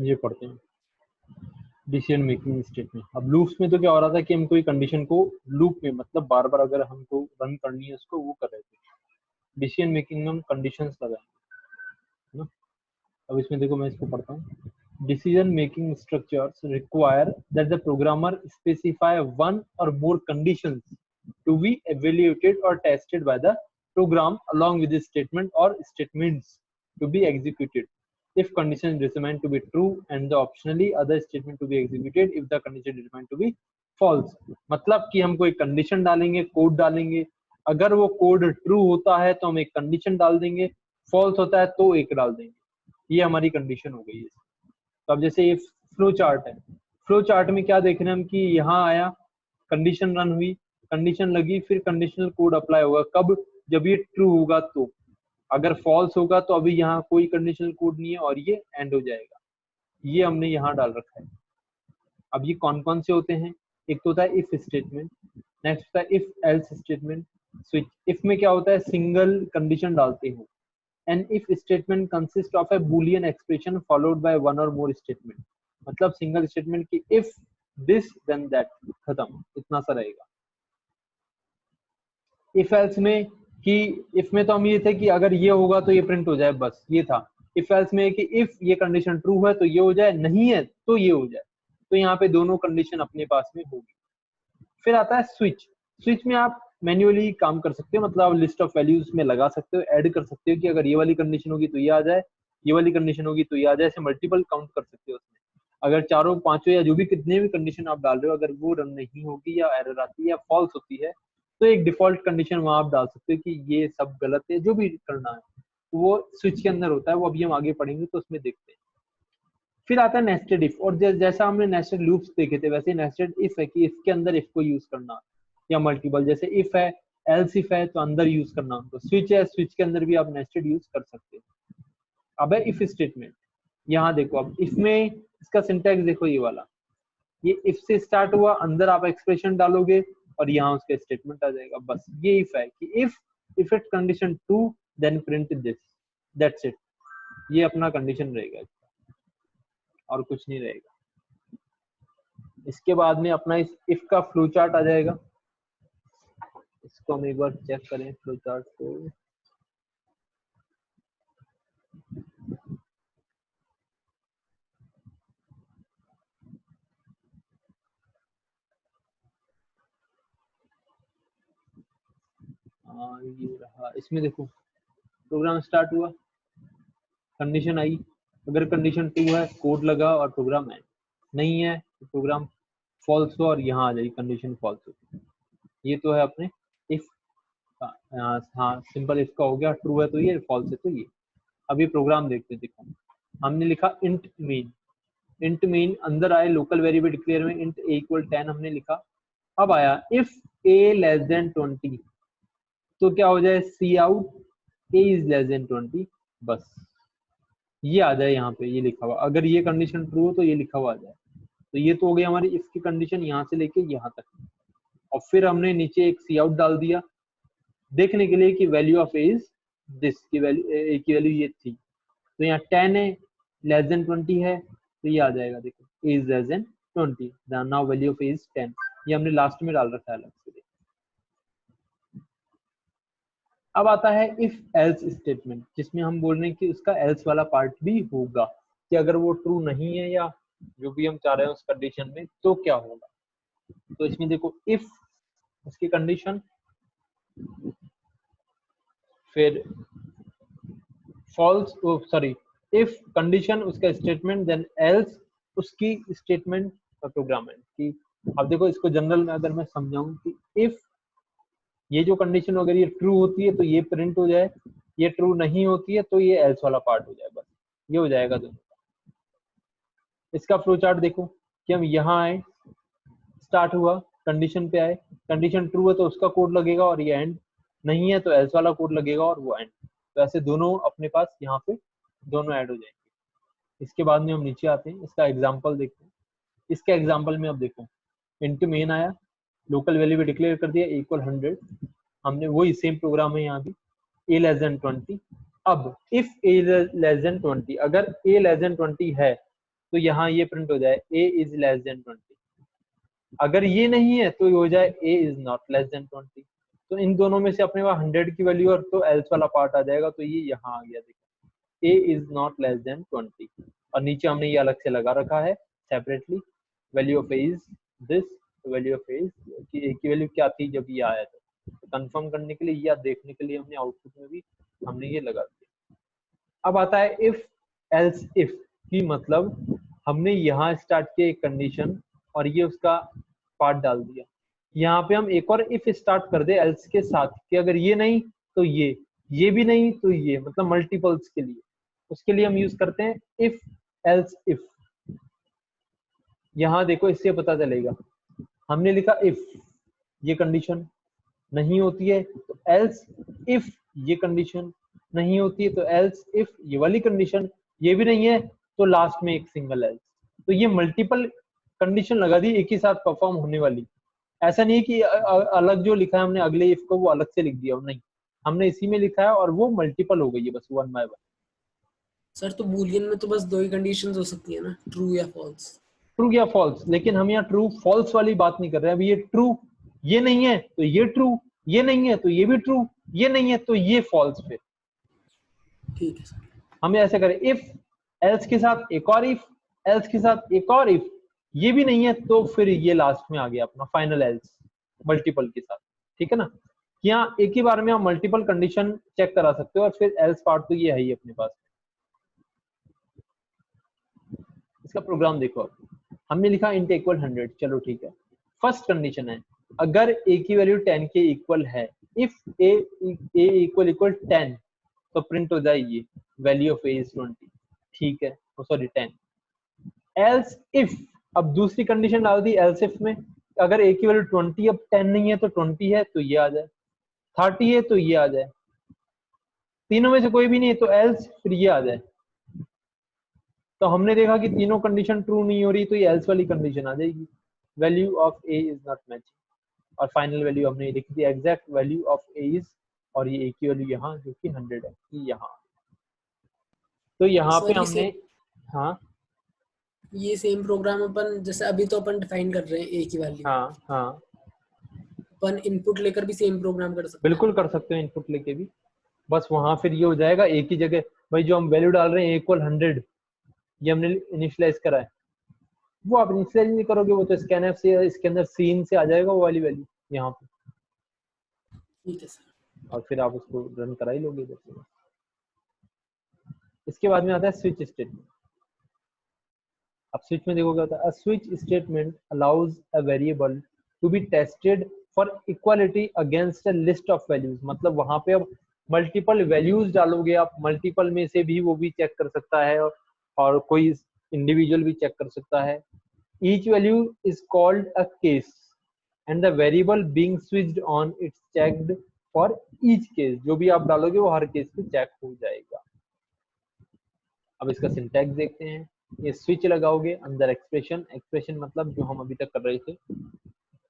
ये पढ़ते हैं डिसीजन मेकिंग स्टेटमेंट। अब लूप्स में तो क्या हो रहा था कि हम कोई कंडीशन को लूप में मतलब बार बार अगर हमको रन करनी है उसको वो कर रहे थे। डिसीजन मेकिंग में हम कंडीशंस लगाएंगे ना। अब इसमें देखो मैं इसको पढ़ता हूँ। Decision making structures require that the programmer specify one or more conditions to be evaluated or tested by the program along with the statement or statements to be executed if condition is determined to be true and the optionally other statement to be executed if the condition is determined to be false। मतलब कि हम कोई condition डालेंगे, code डालेंगे, अगर वो code true होता है तो हम एक कंडीशन डाल देंगे, फॉल्स होता है तो एक डाल देंगे। ये हमारी कंडीशन हो गई है। तो अब जैसे ये फ्लो चार्ट है, फ्लो चार्ट में क्या देख रहे हैं हम कि यहाँ आया, कंडीशन रन हुई, कंडीशन लगी, फिर कंडीशनल कोड अप्लाई होगा कब, जब ये ट्रू होगा तो, अगर फॉल्स होगा तो अभी यहाँ कोई कंडीशनल कोड नहीं है और ये एंड हो जाएगा। ये हमने यहाँ डाल रखा है। अब ये कौन कौन से होते हैं, एक तो होता है इफ स्टेटमेंट, नेक्स्ट होता है if else statement, switch. If में क्या होता है, सिंगल कंडीशन डालते हो। And if statement consist of A Boolean expression followed by one or more statement, मतलब सिंगल स्टेटमेंट की इफ दिस देन दैट, खत्म, इतना सा रहेगा। इफ एल्स में कि इफ में तो हम ये थे कि अगर ये होगा तो ये प्रिंट हो जाए, बस ये था। इफ एल्स में कि इफ ये कंडीशन ट्रू है तो ये हो जाए, नहीं है तो ये हो जाए। तो यहाँ पे दोनों कंडीशन अपने पास में होगी। फिर आता है स्विच। स्विच में आप मैन्युअली काम कर सकते हो, मतलब आप लिस्ट ऑफ वैल्यूज में लगा सकते हो, ऐड कर सकते हो कि अगर ये वाली कंडीशन होगी तो ये आ जाए, ये वाली कंडीशन होगी तो ये आ जाए, ऐसे मल्टीपल काउंट कर सकते हो उसमें। अगर चारों पांचों या जो भी कितने भी कंडीशन आप डाल रहे हो, अगर वो रन नहीं होगी या एरर आती है या फॉल्स होती है तो एक डिफॉल्ट कंडीशन वहां आप डाल सकते हो कि ये सब गलत है, जो भी करना है वो स्विच के अंदर होता है। वो अभी हम आगे पढ़ेंगे तो उसमें देखते हैं। फिर आता है नेस्टेड इफ, और जैसा हमने नेस्टेड लूप्स देखे थे वैसे नेस्टेड इफ है कि इसके अंदर इफ को यूज करना या मल्टीपल, जैसे इफ है एल्स इफ है तो अंदर यूज करना, तो स्विच है, स्विच के अंदर भी आप नेस्टेड यूज कर सकते हैं। अब है इफ स्टेटमेंट। यहाँ देखो, अब इसमें इसका सिंटैक्स देखो, ये वाला, ये इफ से स्टार्ट हुआ, अंदर आप एक्सप्रेशन डालोगे और यहाँ उसका स्टेटमेंट आ जाएगा। बस ये इफ है कि if it condition true then print this, that's it. ये अपना कंडीशन रहेगा और कुछ नहीं रहेगा। इसके बाद में अपना इस इफ का फ्लो चार्ट आ जाएगा। इसको हम एक बार चेक करें फ्लो चार्ट को। ये रहा। इसमें देखो प्रोग्राम स्टार्ट हुआ, कंडीशन आई, अगर कंडीशन ट्रू है कोड लगा और प्रोग्राम है, नहीं है तो प्रोग्राम फॉल्स हुआ और यहाँ आ जाएगी कंडीशन फॉल्स हो। ये तो है अपने इफ। हाँ सिंपल इफ का हो गया, ट्रू है तो ये, फॉल्स है तो ये। अब ये प्रोग्राम देखते हैं। देखो हमने लिखा इंट मेन, इंट मेन अंदर आए लोकल वेरिएबल डिक्लेयर में इंट a इक्वल 10 हमने लिखा। अब आया इफ a लेस देन 20 तो क्या हो जाए, cout a is less than 20, बस ये आ जाए यहाँ पे, ये लिखा हुआ। अगर ये कंडीशन ट्रू हो तो ये लिखा हुआ आ जाए। तो ये तो हो गई हमारी इफ की कंडीशन यहाँ से लेके यहाँ तक। और फिर हमने नीचे एक सी आउट डाल दिया देखने के लिए कि value of a is this, की वैल्यू ए की वैल्यू ये थी, तो यहाँ 10 है, लेस देन 20 है तो ये आ जाएगा। देखो a is less than 20, now value of a is 10। ये हमने लास्ट में डाल रखा है अलग से। अब आता है इफ एल्स स्टेटमेंट, जिसमें हम बोल रहे हैं कि उसका एल्स वाला पार्ट भी होगा कि अगर वो ट्रू नहीं है या जो भी हम चाह रहे हैं उस कंडीशन में तो क्या होगा। तो इसमें देखो इफ उसकी कंडीशन, फिर फॉल्स, सॉरी इफ कंडीशन उसका स्टेटमेंट, देन एल्स उसकी स्टेटमेंट का प्रोग्राम है कि। अब देखो इसको जनरल में अगर मैं समझाऊं कि इफ ये जो कंडीशन अगर ये ट्रू होती है तो ये प्रिंट हो जाए, ये ट्रू नहीं होती है तो ये एल्स वाला पार्ट हो जाए, बस ये हो जाएगा दोनों का। इसका फ्लो चार्ट देखो कि हम यहाँ आए, स्टार्ट हुआ, कंडीशन पे आए, कंडीशन ट्रू है तो उसका कोड लगेगा और ये एंड, नहीं है तो एल्स वाला कोड लगेगा और वो एंड। तो ऐसे दोनों अपने पास यहाँ पे दोनों ऐड हो जाएंगे। इसके बाद में हम नीचे आते हैं, इसका एग्जाम्पल देखते हैं। इसके एग्जाम्पल में अब देखो इंट मेन आया, लोकल वैल्यू भी डिक्लेयर कर दिया इक्वल 100, हमने वही सेम प्रोग्राम है यहाँ भी, a लेस देन 20। अब इफ a लेस देन 20, अगर a लेस देन 20 है तो यहाँ ये प्रिंट हो जाए a इज लेस देन 20। अगर ये नहीं है तो ये हो जाए a is not less than 20। तो इन दोनों में से अपने पास 100 की वैल्यू और तो एल्स वाला पार्ट आ जाएगा, तो ये यहाँ आ गया, देखो a is not less than 20। और नीचे हमने ये अलग से लगा रखा है separately, value of a is this, value of a की a की वैल्यू क्या थी जब ये आया था, तो कंफर्म करने के लिए या देखने के लिए हमने आउटपुट में भी हमने ये लगा दिया। अब आता है इफ एल्स इफ की, मतलब हमने यहाँ स्टार्ट किया एक कंडीशन और ये उसका पार्ट डाल दिया, यहाँ पे हम एक और इफ स्टार्ट कर दे एल्स के साथ कि अगर ये नहीं तो ये भी नहीं तो ये, मतलब मल्टीपल्स के लिए, उसके लिए हम यूज करते हैं इफ एल्स इफ। यहाँ देखो इससे पता चलेगा, हमने लिखा इफ ये कंडीशन नहीं होती है तो एल्स, इफ ये कंडीशन नहीं होती है तो एल्स, इफ ये वाली कंडीशन ये भी नहीं है तो लास्ट में एक सिंगल एल्स। तो ये मल्टीपल कंडीशन लगा दी एक ही साथ परफॉर्म होने वाली। ऐसा नहीं कि अलग जो लिखा है हमने अगले इफ को वो अलग से लिख दिया, नहीं, हमने इसी में लिखा है और वो मल्टीपल हो गई है बस वन बाय वन। सर तो बूलियन में तो बस दो ही कंडीशंस हो सकती है ना, ट्रू या फॉल्स। ट्रू या फॉल्स, लेकिन हम यहाँ ट्रू फॉल्स वाली बात नहीं कर रहे हैं। अभी ये ट्रू ये नहीं है तो ये ट्रू, ये नहीं है तो ये भी ट्रू, ये नहीं है तो ये फॉल्स। फिर ठीक है सर, हमें ऐसे करें इफ एल्स के साथ एक और इफ, एल्स के साथ एक और इफ, ये भी नहीं है तो फिर ये लास्ट में आ गया अपना फाइनल एल्स मल्टीपल के साथ। ठीक है ना, यहाँ एक ही बार में आप मल्टीपल कंडीशन चेक करा सकते हो और फिर एल्स पार्ट तो ये है ही अपने पास। इसका प्रोग्राम देखो, हमने लिखा इंट इक्वल 100, चलो ठीक है। फर्स्ट कंडीशन है अगर a की वैल्यू 10 के इक्वल है, इफ a इक्वल 10 तो प्रिंट हो जाए ये वैल्यू ऑफ a इज 20। ठीक है, सॉरी 10। एल्स इफ, अब दूसरी कंडीशन डाल दी एल्स इफ में, अगर a की वैल्यू 20 अब 10 नहीं है तो 20 है तो ये आ जाए, 30 है तो ये आ जाए, तीनों में से कोई भी नहीं है तो एल्स फिर ये आ जाए। तो हमने देखा कि तीनों कंडीशन ट्रू नहीं हो रही तो ये एल्स वाली कंडीशन आ जाएगी, value of a is not matching, और फाइनल वैल्यू हमने लिख दी exact value of a is, और ये a की वैल्यू यहाँ जो कि 100 है यहाँ। तो यहाँ पे हमने, हाँ ये सेम प्रोग्राम अपन जैसे अभी तो अपन डिफाइन कर रहे हैं a की वैल्यू, हाँ हाँ अपन इनपुट लेकर भी सेम प्रोग्राम कर सकते हैं। बिल्कुल कर सकते हैं इनपुट लेके भी, बस वहां फिर ये हो जाएगा एक ही जगह, भाई जो हम वैल्यू डाल रहे हैं इक्वल 100 ये हमने इनिशियलाइज करा है, वो आप इनिशियलाइज नहीं करोगे, वो तो स्कैनफ से इसके अंदर सीन से आ जाएगा वो वाली वैल्यू यहाँ पे। ठीक है सर, और फिर आप उसको रन करा ही लोगे इधर से। इसके बाद में आता है स्विच स्टेटमेंट। अब स्विच में देखोगे होता है switch statement allows a variable to be tested for equality against a list of values, मतलब वहां पे अब मल्टीपल वैल्यूज डालोगे आप, मल्टीपल में से भी वो भी चेक कर सकता है और कोई इंडिविजुअल भी चेक कर सकता है। Each value is called a case and the variable being switched on it's checked for each case, जो भी आप डालोगे वो हर केस पे चेक हो जाएगा। अब इसका सिंटैक्स देखते हैं, ये स्विच लगाओगे अंदर एक्सप्रेशन, एक्सप्रेशन मतलब जो हम अभी तक कर रहे थे,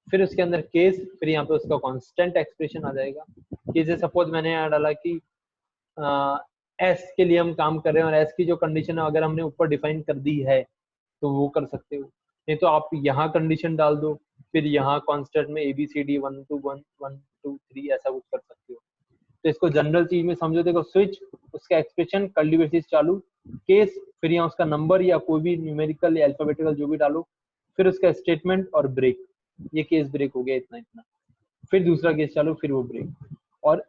फिर उसके अंदर केस, फिर यहाँ पे उसका कांस्टेंट एक्सप्रेशन आ जाएगा। जैसे सपोज मैंने यहाँ डाला कि एस के लिए हम काम कर रहे हैं और एस की जो कंडीशन है अगर हमने ऊपर डिफाइन कर दी है तो वो कर सकते हो, नहीं तो आप यहाँ कंडीशन डाल दो फिर यहाँ कांस्टेंट में ABCD 1 2 1 1 2 3 ऐसा कुछ कर सकते हो। तो इसको जनरल चीज में समझो, देखो स्विच उसका एक्सप्रेशन कर्ली ब्रेसेस चालू, केस फिर यहाँ उसका नंबर या कोई भी न्यूमेरिकल या अल्फाबेटिकल जो भी डालो, फिर उसका स्टेटमेंट और ब्रेक, ये केस ब्रेक हो गया इतना इतना, फिर दूसरा केस चालू फिर वो ब्रेक, और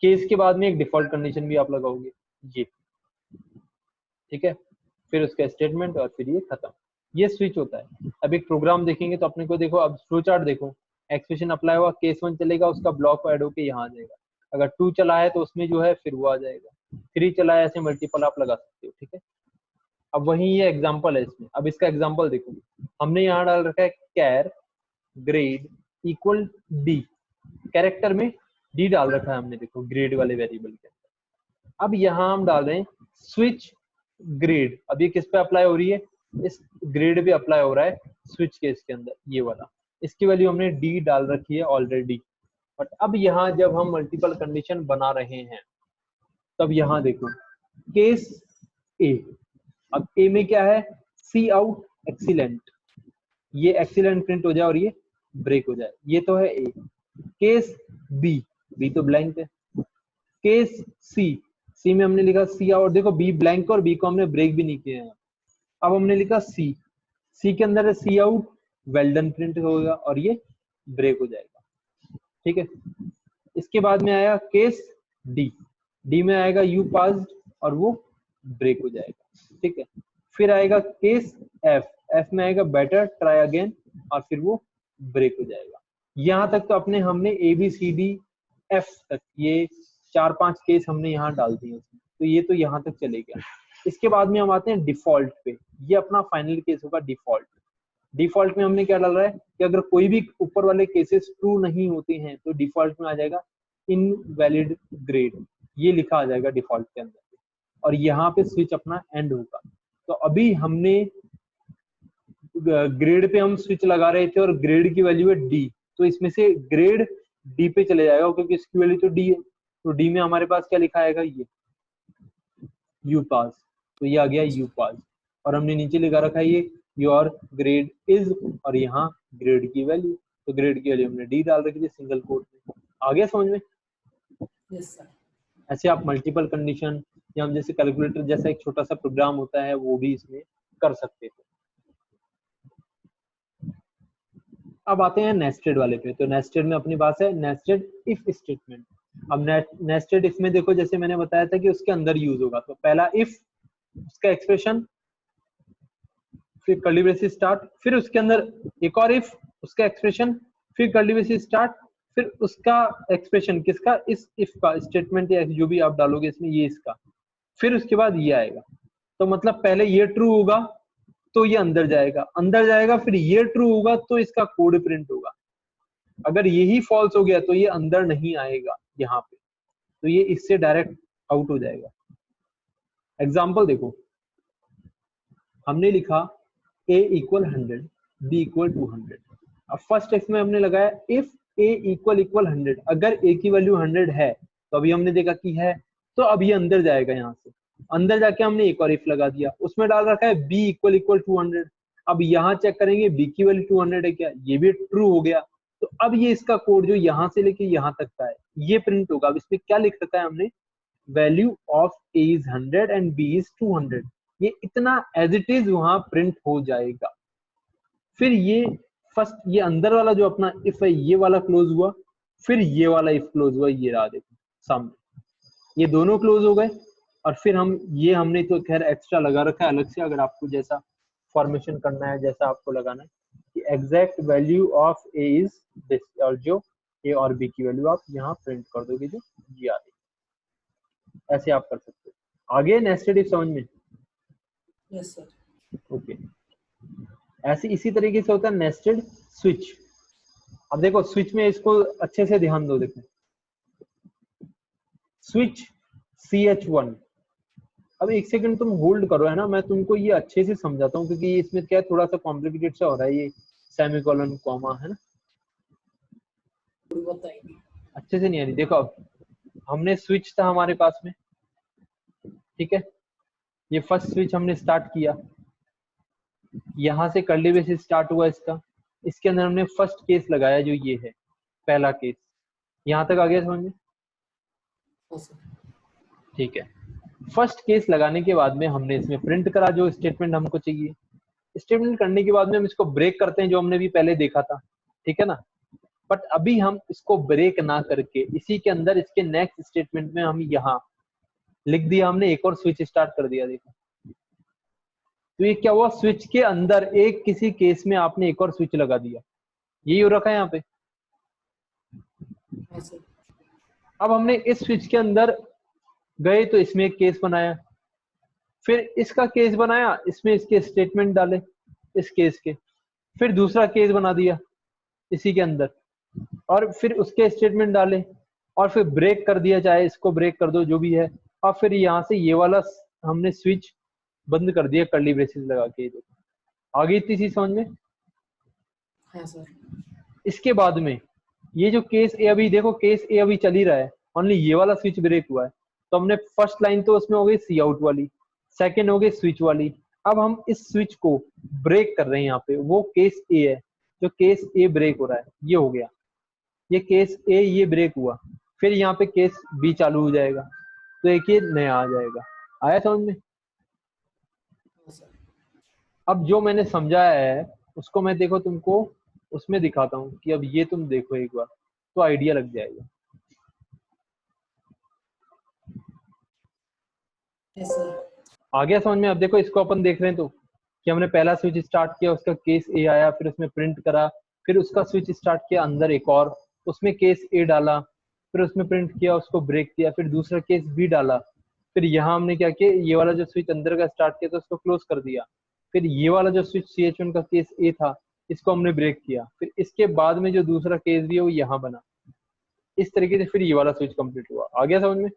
केस के बाद में एक डिफॉल्ट कंडीशन भी आप लगाओगे ये, ठीक है, फिर उसका स्टेटमेंट और फिर ये खत्म। ये स्विच होता है। अब एक प्रोग्राम देखेंगे तो अपने को देखो, अब फ्लो चार्ट देखो, एक्सप्रेशन अप्लाई हुआ, केस 1 चलेगा उसका ब्लॉक ऐड होके यहाँ आ जाएगा, अगर 2 चला है तो उसमें जो है फिर वो आ जाएगा, 3 चला है, ऐसे मल्टीपल आप लगा सकते हो। ठीक है, अब वही ये एग्जांपल है इसमें, अब इसका एग्जांपल देखो, हमने यहाँ डाल रखा है कैर ग्रेड इक्वल डी, कैरेक्टर में डी डाल रखा है हमने, देखो ग्रेड वाले वेरिएबल के अंदर। अब यहाँ हम डाल रहे हैं स्विच ग्रेड, अब ये किस पे अप्लाई हो रही है, इस ग्रेड पे अप्लाई हो रहा है स्विच केस के अंदर, ये वाला, इसकी वैल्यू हमने डी डाल रखी है ऑलरेडी। बट अब यहाँ जब हम मल्टीपल कंडीशन बना रहे हैं तब यहाँ देखो केस ए, अब ए में क्या है, सी आउट एक्सीलेंट, ये एक्सीलेंट प्रिंट हो जाए और ये ब्रेक हो जाए, ये तो है ए। केस बी, बी तो ब्लैंक है। केस सी, सी में हमने लिखा सी आउट, देखो बी ब्लैंक और बी को हमने ब्रेक भी नहीं किया है। अब हमने लिखा सी, सी के अंदर है सी आउट, वेल डन प्रिंट होगा और ये ब्रेक हो जाएगा, ठीक है। इसके बाद में आया केस डी, डी में आएगा यू पास्ड और वो ब्रेक हो जाएगा, ठीक है। फिर आएगा केस एफ, एफ में आएगा बेटर ट्राई अगेन और फिर वो ब्रेक हो जाएगा। यहाँ तक तो अपने हमने A B C D F तक ये 4-5 केस हमने यहाँ डाल दिए उसमें, तो ये तो यहाँ तक चले गया। इसके बाद में हम आते हैं डिफॉल्ट पे, ये अपना फाइनल केस होगा डिफॉल्ट। डिफॉल्ट में हमने क्या डाल रहा है कि अगर कोई भी ऊपर वाले केसेस ट्रू नहीं होते हैं तो डिफॉल्ट में आ जाएगा इनवैलिड ग्रेड, ये लिखा आ जाएगा डिफॉल्ट के अंदर, और यहाँ पे स्विच अपना एंड होगा। तो अभी हमने ग्रेड पे हम स्विच लगा रहे थे और ग्रेड की वैल्यू है डी, तो इसमें से ग्रेड डी पे चले जाएगा क्योंकि इसकी वैल्यू तो डी है। तो डी में हमारे पास क्या लिखा आएगा, ये यू पास, तो ये आ गया यू पास, और हमने नीचे लिखा रखा है ये योर ग्रेड इज, और यहाँ ग्रेड की वैल्यू, तो ग्रेड की वैल्यू हमने डी डाल रखी थी सिंगल कोट में। आ गया समझ में? Yes sir. ऐसे आप मल्टीपल कंडीशन या हम जैसे कैलकुलेटर जैसा एक छोटा सा प्रोग्राम होता है वो भी इसमें कर सकते थे। अब आते हैं नेस्टेड वाले पे, तो नेस्टेड में अपनी बात है नेस्टेड इफ स्टेटमेंट। अब नेस्टेड इफ में देखो जैसे मैंने बताया था कि उसके अंदर यूज होगा, तो पहला इफ, उसका एक्सप्रेशन, फिर कर्ली ब्रेसेस स्टार्ट, फिर उसके अंदर एक और इफ, उसका एक्सप्रेशन, फिर कर्ली ब्रेसेस स्टार्ट, फिर उसका एक्सप्रेशन किसका, इस इफ का स्टेटमेंट या जो भी आप डालोगे इसमें ये इसका, फिर उसके बाद ये आएगा। तो मतलब पहले ये ट्रू होगा तो ये अंदर जाएगा, अंदर जाएगा, फिर ये ट्रू होगा तो इसका कोड प्रिंट होगा। अगर यही फॉल्स हो गया तो ये अंदर नहीं आएगा यहाँ पे, तो ये इससे डायरेक्ट आउट हो जाएगा। एग्जाम्पल देखो, हमने लिखा a इक्वल 100, b इक्वल 200। अब फर्स्ट इफ में हमने लगाया इफ a इक्वल 100, अगर a की वैल्यू 100 है तो अभी हमने देखा कि है, तो अब ये अंदर जाएगा, यहाँ से अंदर जाके हमने एक और इफ लगा दिया, उसमें डाल रखा है b इक्वल 200। अब यहाँ चेक करेंगे b की वैल्यू 200 है क्या, ये भी ट्रू हो गया। तो अब ये इसका कोड जो यहाँ से लेके यहाँ तक का है ये प्रिंट होगा। अब इसमें क्या लिख रखा है हमने, value of a is 100 and b is 200, ये इतना एज इट इज वहां प्रिंट हो जाएगा। फिर ये फर्स्ट ये अंदर वाला जो अपना इफ है ये वाला क्लोज हुआ, फिर ये वाला इफ क्लोज हुआ, ये रहा देखो सामने, ये दोनों क्लोज हो गए। और फिर हम ये हमने तो खैर एक्स्ट्रा लगा रखा है अलग से, अगर आपको जैसा फॉर्मेशन करना है जैसा आपको लगाना है कि exact value of a is this, और जो ए और बी की वैल्यू आप यहाँ प्रिंट कर दोगे जो ये आ रही, ऐसे आप कर सकते हो। आगे नेस्टेड इफ समझ में? Yes sir. ओके, ऐसे इसी तरीके से होता है नेस्टेड स्विच। अब देखो स्विच में इसको अच्छे से ध्यान दो, देखो स्विच CH1। अब एक सेकंड तुम होल्ड करो, है ना, मैं तुमको ये अच्छे से समझाता हूँ क्योंकि इसमें क्या थोड़ा सा कॉम्प्लिकेटेड सा हो रहा है, ये सेमीकोलन कॉमा है ना, अच्छे से नहीं आ रही। देखो अब हमने स्विच था हमारे पास में, ठीक है, ये फर्स्ट स्विच हमने स्टार्ट किया, यहाँ से कर्ली ब्रेसेस स्टार्ट हुआ इसका, इसके अंदर हमने फर्स्ट केस लगाया जो ये है पहला केस, यहाँ तक आ गया समझ में? ठीक है, फर्स्ट केस लगाने के बाद में हमने इसमें प्रिंट करा जो स्टेटमेंट हमको चाहिए। स्टेटमेंट करने के बाद में हम इसको ब्रेक करते हैं जो हमने भी पहले देखा था, ठीक है ना। बट अभी हम इसको ब्रेक ना करके इसी के अंदर इसके नेक्स्ट स्टेटमेंट में हम यहाँ लिख दिया, हमने एक और स्विच स्टार्ट कर दिया। देखो तो ये क्या हुआ, स्विच के अंदर एक किसी केस में आपने एक और स्विच लगा दिया, यही हो रखा है यहाँ पे। अब हमने इस स्विच के अंदर गए तो इसमें एक केस बनाया, फिर इसका केस बनाया, इसमें इसके स्टेटमेंट डाले इस केस के, फिर दूसरा केस बना दिया इसी के अंदर और फिर उसके स्टेटमेंट डाले और फिर ब्रेक कर दिया, चाहे इसको ब्रेक कर दो जो भी है, और फिर यहाँ से ये वाला हमने स्विच बंद कर दिया कर्ली ब्रेसेस लगा के। आगे इतनी सी समझ में? हाँ सर। इसके बाद में ये जो केस ए, अभी देखो केस ए अभी चल ही रहा है, ओनली ये वाला स्विच ब्रेक हुआ है, तो हमने फर्स्ट लाइन तो उसमें हो गई सी आउट वाली, सेकेंड हो गई स्विच वाली, अब हम इस स्विच को ब्रेक कर रहे हैं, यहाँ पे वो केस ए है, जो केस ए ब्रेक हो रहा है, ये हो गया, ये केस ए ये ब्रेक हुआ, फिर यहाँ पे केस बी चालू हो जाएगा, तो एक ये नया आ जाएगा। आया समझ में? हाँ सर। अब जो मैंने समझाया है उसको मैं देखो तुमको उसमें दिखाता हूँ कि अब ये तुम देखो एक बार, तो आइडिया लग जाएगा। Yes sir. आ गया समझ में? अब देखो इसको अपन देख रहे हैं तो कि हमने पहला स्विच स्टार्ट किया, उसका केस ए आया, फिर उसमें प्रिंट करा, फिर उसका स्विच स्टार्ट किया अंदर एक और, उसमें केस ए डाला, फिर उसमें प्रिंट किया, उसको ब्रेक किया, फिर दूसरा केस बी डाला, फिर यहाँ हमने क्या किया, ये वाला जो स्विच अंदर का स्टार्ट किया था उसको क्लोज कर दिया, फिर ये वाला जो स्विच CH1 का केस ए था इसको हमने ब्रेक किया, फिर इसके बाद में जो दूसरा केस भी है वो यहाँ बना, इस तरीके से फिर ये वाला स्विच कंप्लीट हुआ। आ गया समझ में?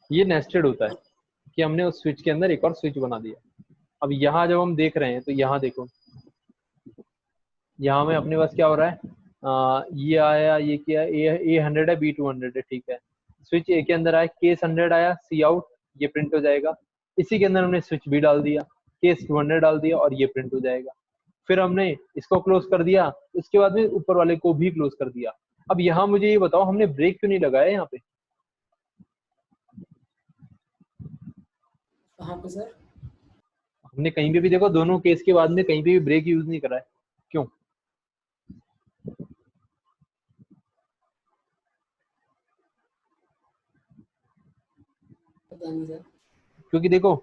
ये नेस्टेड होता है कि हमने उस स्विच के अंदर एक और स्विच बना दिया। अब यहाँ जब हम देख रहे हैं तो यहाँ देखो, यहाँ में अपने पास क्या हो रहा है, ये आया, ये क्या है, ए 100 है, बी 200 है, ठीक है। स्विच ए के अंदर आया, केस 100 आया, सी आउट, ये प्रिंट हो जाएगा। इसी के अंदर हमने स्विच बी डाल दिया, केस 200 डाल दिया और ये प्रिंट हो जाएगा। फिर हमने इसको क्लोज कर दिया, उसके बाद में ऊपर वाले को भी क्लोज कर दिया। अब यहाँ मुझे ये बताओ हमने ब्रेक क्यों नहीं लगाया यहाँ पे? कहाँ पे सर? हमने कहीं पे भी देखो दोनों केस के बाद में कहीं पे भी ब्रेक यूज नहीं करा है, क्यों? पता नहीं सर। क्योंकि देखो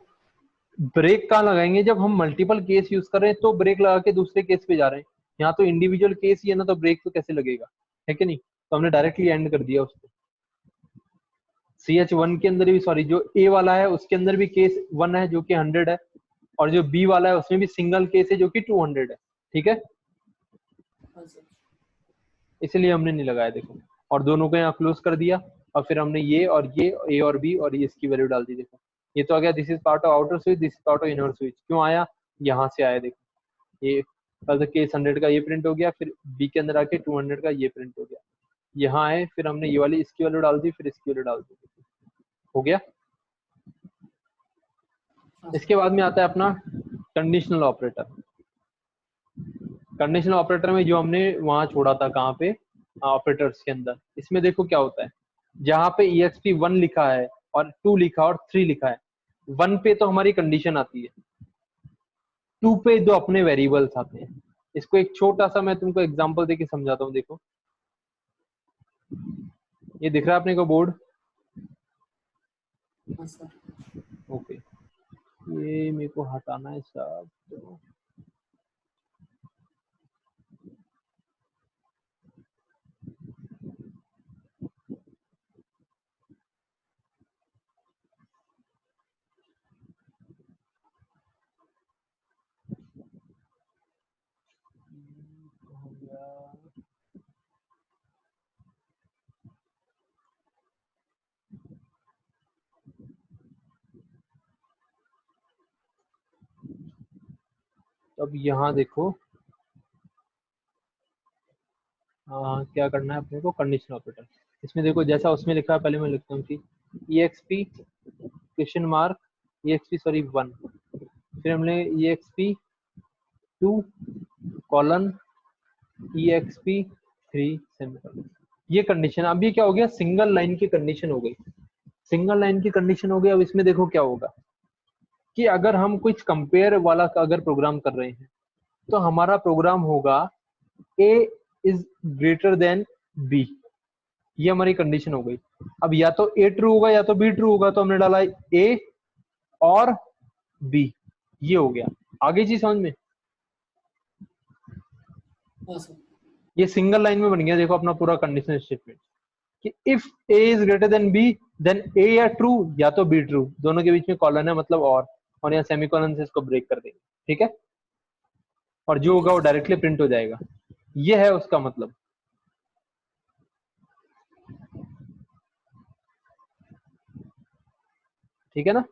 ब्रेक कहाँ लगाएंगे, जब हम मल्टीपल केस यूज कर रहे हैं तो ब्रेक लगा के दूसरे केस पे जा रहे हैं। यहाँ तो इंडिविजुअल केस ही है ना, तो ब्रेक तो कैसे लगेगा, है कि नहीं? तो हमने डायरेक्टली एंड कर दिया उसको। CH1 के अंदर भी, सॉरी, जो ए वाला है उसके अंदर भी केस 1 है जो कि 100 है, और जो बी वाला है उसमें भी सिंगल केस है जो कि 200 है, ठीक है। हाँ सर। इसलिए हमने नहीं लगाया, देखो, और दोनों को यहाँ क्लोज कर दिया, और फिर हमने ये और ये ए और बी और ये इसकी वैल्यू डाल दी। देखो ये तो आ गया, this is part of outer switch, this is part of inner switch. क्यों आया? यहाँ से आया, देखो ये केस 100 का ये प्रिंट हो गया, फिर बी के अंदर आके 200 का ये प्रिंट हो गया, यहाँ आए, फिर हमने ये वाली इसकी वैल्यू डाल दी, फिर इसकी वैल्यू डाल दी, हो गया। हाँ सर। इसके बाद में आता है अपना कंडीशनल ऑपरेटर। कंडीशनल ऑपरेटर में जो हमने वहां छोड़ा था, कहाँ पे, ऑपरेटर्स के अंदर, इसमें देखो क्या होता है, जहाँ पे EXP1 लिखा है और 2 लिखा और 3 लिखा है, 1 पे तो हमारी कंडीशन आती है, 2 पे दो अपने वेरिएबल्स आते हैं। इसको एक छोटा सा मैं तुमको एग्जांपल देके समझाता हूँ। देखो ये दिख रहा है अपने को बोर्ड? हाँ सर। ओके, ये मेरे को हटाना है सब, तो हो गया। अब यहाँ देखो, क्या करना है अपने को, कंडीशनल ऑपरेटर। इसमें देखो जैसा उसमें लिखा है, पहले मैं लिखता हूँ कि EXP question mark, EXP sorry 1, फिर हमने EXP 2 कॉलन EXP 3 सेमीकोलन, ये कंडीशन। अब ये क्या हो गया, सिंगल लाइन की कंडीशन हो गई, सिंगल लाइन की कंडीशन हो गई। अब इसमें देखो क्या होगा कि अगर हम कुछ कंपेयर वाला अगर प्रोग्राम कर रहे हैं तो हमारा प्रोग्राम होगा A is greater than B, ये हमारी कंडीशन हो गई। अब या तो A ट्रू होगा या तो B ट्रू होगा, तो हमने डाला A और B, ये हो गया। आगे चीज समझ में? हाँ सर। ये सिंगल लाइन में बन गया, देखो अपना पूरा कंडीशनल स्टेटमेंट कि if A is greater than B then A या ट्रू या तो B ट्रू, दोनों के बीच में कॉलन है मतलब और यहाँ सेमीकोलन से इसको ब्रेक कर देंगे, ठीक है। और जो ठीक है होगा वो सर। डायरेक्टली प्रिंट हो जाएगा, ये है उसका मतलब, ठीक है ना।